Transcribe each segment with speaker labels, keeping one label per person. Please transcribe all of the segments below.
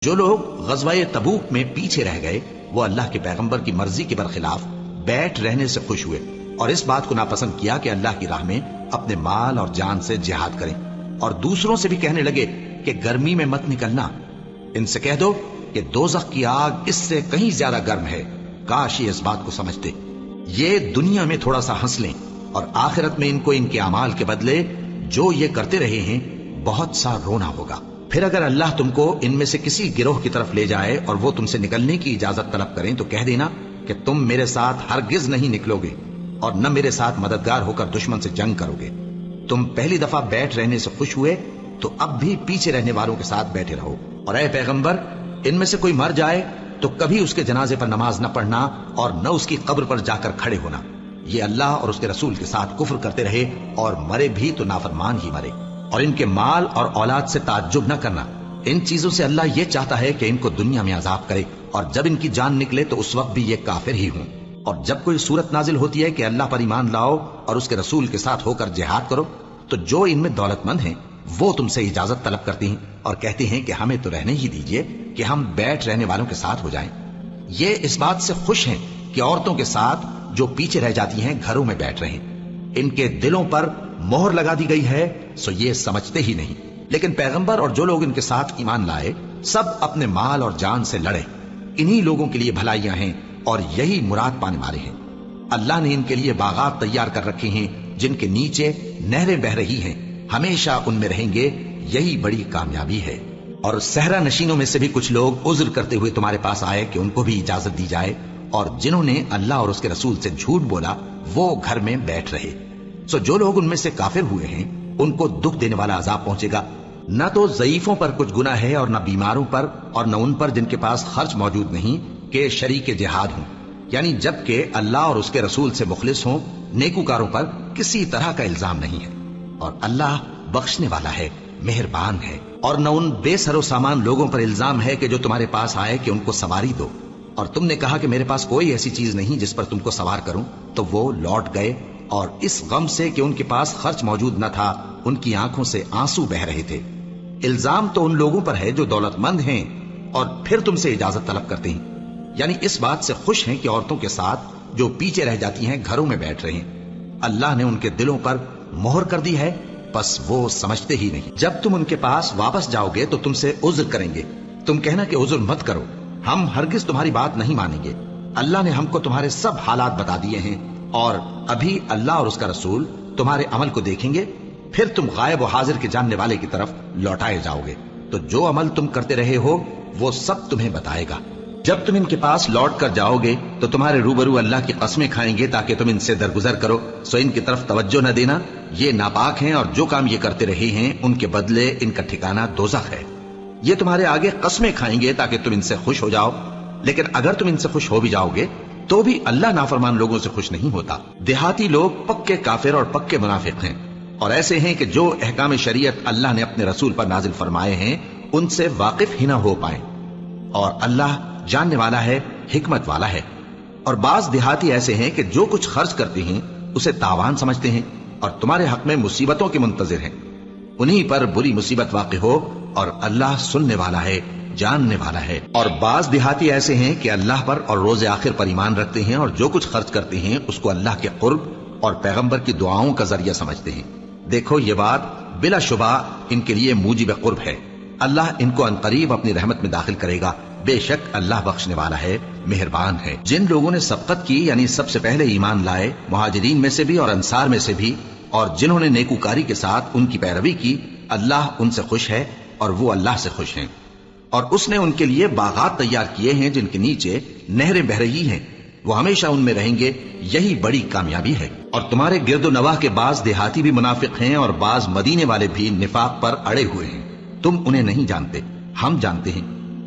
Speaker 1: جو لوگ غزوہ تبوک میں پیچھے رہ گئے وہ اللہ کے پیغمبر کی مرضی کے برخلاف بیٹھ رہنے سے خوش ہوئے اور اس بات کو ناپسند کیا کہ اللہ کی راہ میں اپنے مال اور جان سے جہاد کریں، اور دوسروں سے بھی کہنے لگے کہ گرمی میں مت نکلنا، ان سے کہہ دو کہ دوزخ کی آگ اس سے کہیں زیادہ گرم ہے، کاش یہ اس بات کو سمجھتے۔ یہ دنیا میں تھوڑا سا ہنس لیں اور آخرت میں ان کو ان کے اعمال کے بدلے جو یہ کرتے رہے ہیں بہت سا رونا ہوگا۔ پھر اگر اللہ تم کو ان میں سے کسی گروہ کی طرف لے جائے اور وہ تم سے نکلنے کی اجازت طلب کریں تو کہہ دینا کہ تم میرے ساتھ ہرگز نہیں نکلو گے اور نہ میرے ساتھ مددگار ہو کر دشمن سے جنگ کرو گے۔ تم پہلی دفعہ بیٹھ رہنے سے خوش ہوئے تو اب بھی پیچھے رہنے والوں کے ساتھ بیٹھے رہو، اور اے پیغمبر ان میں سے کوئی مر جائے تو کبھی اس کے جنازے پر نماز نہ پڑھنا اور نہ اس کی قبر پر جا کر کھڑے ہونا۔ یہ اللہ اور اس کے رسول کے ساتھ کفر کرتے رہے اور مرے بھی تو نافرمان ہی مرے۔ اور ان کے مال اور اولاد سے تعجب نہ کرنا، ان چیزوں سے اللہ یہ چاہتا ہے کہ ان کو دنیا میں عذاب کرے، اور جب ان کی جان نکلے تو اس وقت بھی یہ کافر ہی ہوں۔ اور جب کوئی صورت نازل ہوتی ہے کہ اللہ پر ایمان لاؤ اور اس کے رسول کے ساتھ ہو کر جہاد کرو تو جو ان میں دولت مند ہیں وہ تم سے اجازت طلب کرتی ہیں اور کہتی ہیں کہ ہمیں تو رہنے ہی دیجئے کہ ہم بیٹھ رہنے والوں کے ساتھ ہو جائیں۔ یہ اس بات سے خوش ہیں کہ عورتوں کے ساتھ جو پیچھے رہ جاتی ہیں گھروں میں بیٹھ رہیں۔ ان کے دلوں پر مہر لگا دی گئی ہے سو یہ سمجھتے ہی نہیں۔ لیکن پیغمبر اور جو لوگ ان کے ساتھ ایمان لائے سب اپنے مال اور جان سے لڑے، انہی لوگوں کے لیے بھلائیاں ہیں اور یہی مراد پانے والے ہیں۔ اللہ نے ان کے لیے باغات تیار کر رکھے ہیں جن کے نیچے نہریں بہ رہی ہیں، ہمیشہ ان میں رہیں گے، یہی بڑی کامیابی ہے۔ اور صحرا نشینوں میں سے بھی کچھ لوگ عذر کرتے ہوئے تمہارے پاس آئے کہ ان کو بھی اجازت دی جائے، اور جنہوں نے اللہ اور اس کے رسول سے جھوٹ بولا وہ گھر میں بیٹھ رہے۔ سو جو لوگ ان میں سے کافر ہوئے ہیں ان کو دکھ دینے والا عذاب پہنچے گا، نہ تو ضعیفوں پر کچھ گناہ ہے اور نہ بیماروں پر اور نہ ان پر جن کے پاس خرچ موجود نہیں کہ شریک جہاد ہوں، یعنی جب کہ اللہ اور اس کے رسول سے مخلص ہوں، نیکوکاروں پر کسی طرح کا الزام نہیں ہے، اور اللہ بخشنے والا ہے، مہربان ہے۔ اور نہ ان بے سر و سامان لوگوں پر الزام ہے کہ جو تمہارے پاس آئے کہ ان کو سواری دو، اور تم نے کہا کہ میرے پاس کوئی ایسی چیز نہیں جس پر تم کو سوار کروں، تو وہ لوٹ گئے، اور اس غم سے کہ ان کے پاس خرچ موجود نہ تھا ان کی آنکھوں سے آنسو بہ رہے تھے۔ الزام تو ان لوگوں پر ہے جو دولت مند ہیں اور پھر تم سے اجازت طلب کرتے ہیں، یعنی اس بات سے خوش ہیں کہ عورتوں کے ساتھ جو پیچھے رہ جاتی ہیں گھروں میں بیٹھ رہے ہیں۔ اللہ نے ان کے دلوں پر مہر کر دی ہے، بس وہ سمجھتے ہی نہیں۔ جب تم ان کے پاس واپس جاؤ گے تو تم سے عذر کریں گے، تم کہنا کہ عذر مت کرو، ہم ہرگز تمہاری بات نہیں مانیں گے۔ اللہ نے ہم کو تمہارے سب حالات بتا دیے ہیں، اور ابھی اللہ اور اس کا رسول تمہارے عمل کو دیکھیں گے، پھر تم غائب و حاضر کے جاننے والے کی طرف لوٹائے جاؤ گے، تو جو عمل تم کرتے رہے ہو وہ سب تمہیں بتائے گا۔ جب تم ان کے پاس لوٹ کر جاؤ گے تو تمہارے روبرو اللہ کی قسمیں کھائیں گے تاکہ تم ان سے درگزر کرو، سو ان کی طرف توجہ نہ دینا، یہ ناپاک ہیں اور جو کام یہ کرتے رہے ہیں ان کے بدلے ان کا ٹھکانہ دوزخ ہے۔ یہ تمہارے آگے قسمیں کھائیں گے تاکہ تم ان سے خوش ہو جاؤ، لیکن اگر تم ان سے خوش ہو بھی جاؤ گے تو بھی اللہ نافرمان لوگوں سے خوش نہیں ہوتا۔ دیہاتی لوگ پکے کافر اور پکے منافق ہیں، اور ایسے ہیں کہ جو احکام شریعت اللہ نے اپنے رسول پر نازل فرمائے ہیں ان سے واقف ہی نہ ہو پائیں، اور اللہ جاننے والا ہے، حکمت والا ہے۔ اور بعض دیہاتی ایسے ہیں کہ جو کچھ خرچ کرتے ہیں اسے تاوان سمجھتے ہیں اور تمہارے حق میں مصیبتوں کے منتظر ہیں، انہی پر بری مصیبت واقع ہو، اور اللہ سننے والا ہے، جاننے والا ہے۔ اور بعض دیہاتی ایسے ہیں کہ اللہ پر اور روز آخر پر ایمان رکھتے ہیں اور جو کچھ خرچ کرتے ہیں اس کو اللہ کے قرب اور پیغمبر کی دعاؤں کا ذریعہ سمجھتے ہیں۔ دیکھو یہ بات بلا شبہ ان کے لیے موجب قرب ہے، اللہ ان کو عنقریب اپنی رحمت میں داخل کرے گا، بے شک اللہ بخشنے والا ہے، مہربان ہے۔ جن لوگوں نے سبقت کی یعنی سب سے پہلے ایمان لائے، مہاجرین میں سے بھی اور انصار میں سے بھی، اور جنہوں نے نیکوکاری کے ساتھ ان کی پیروی کی، اللہ ان سے خوش ہے اور وہ اللہ سے خوش ہیں۔ اور اس نے ان کے لیے باغات تیار کیے ہیں جن کے نیچے نہریں بہ رہی ہیں، وہ ہمیشہ ان میں رہیں گے، یہی بڑی کامیابی ہے۔ اور تمہارے گرد و نواح کے بعض دیہاتی بھی منافق ہیں اور بعض مدینے والے بھی نفاق پر اڑے ہوئے ہیں، تم انہیں نہیں جانتے، ہم جانتے ہیں۔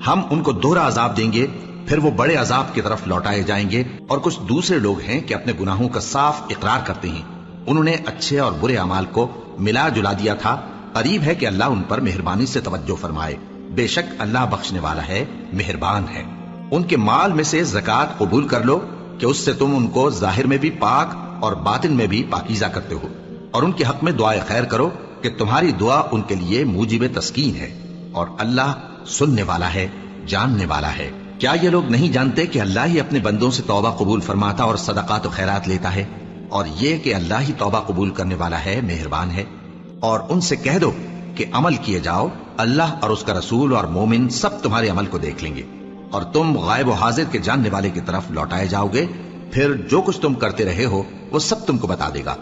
Speaker 1: ہم ان کو دوہرا عذاب دیں گے، پھر وہ بڑے عذاب کی طرف لوٹائے جائیں گے۔ اور کچھ دوسرے لوگ ہیں کہ اپنے گناہوں کا صاف اقرار کرتے ہیں، انہوں نے اچھے اور برے اعمال کو ملا جلا دیا تھا، قریب ہے کہ اللہ ان پر مہربانی سے توجہ فرمائے، بے شک اللہ بخشنے والا ہے، مہربان ہے۔ ان کے مال میں سے زکوٰۃ قبول کر لو کہ اس سے تم ان کو ظاہر میں بھی پاک اور باطن میں بھی پاکیزہ کرتے ہو، اور ان کے حق میں دعائے خیر کرو کہ تمہاری دعا ان کے لیے موجب تسکین ہے، اور اللہ سننے والا ہے، جاننے والا ہے۔ کیا یہ لوگ نہیں جانتے کہ اللہ ہی اپنے بندوں سے توبہ قبول فرماتا اور صدقات و خیرات لیتا ہے، اور یہ کہ اللہ ہی توبہ قبول کرنے والا ہے، مہربان ہے۔ اور ان سے کہہ دو کہ عمل کیے جاؤ، اللہ اور اس کا رسول اور مومن سب تمہارے عمل کو دیکھ لیں گے، اور تم غائب و حاضر کے جاننے والے کی طرف لوٹائے جاؤ گے، پھر جو کچھ تم کرتے رہے ہو وہ سب تم کو بتا دے گا۔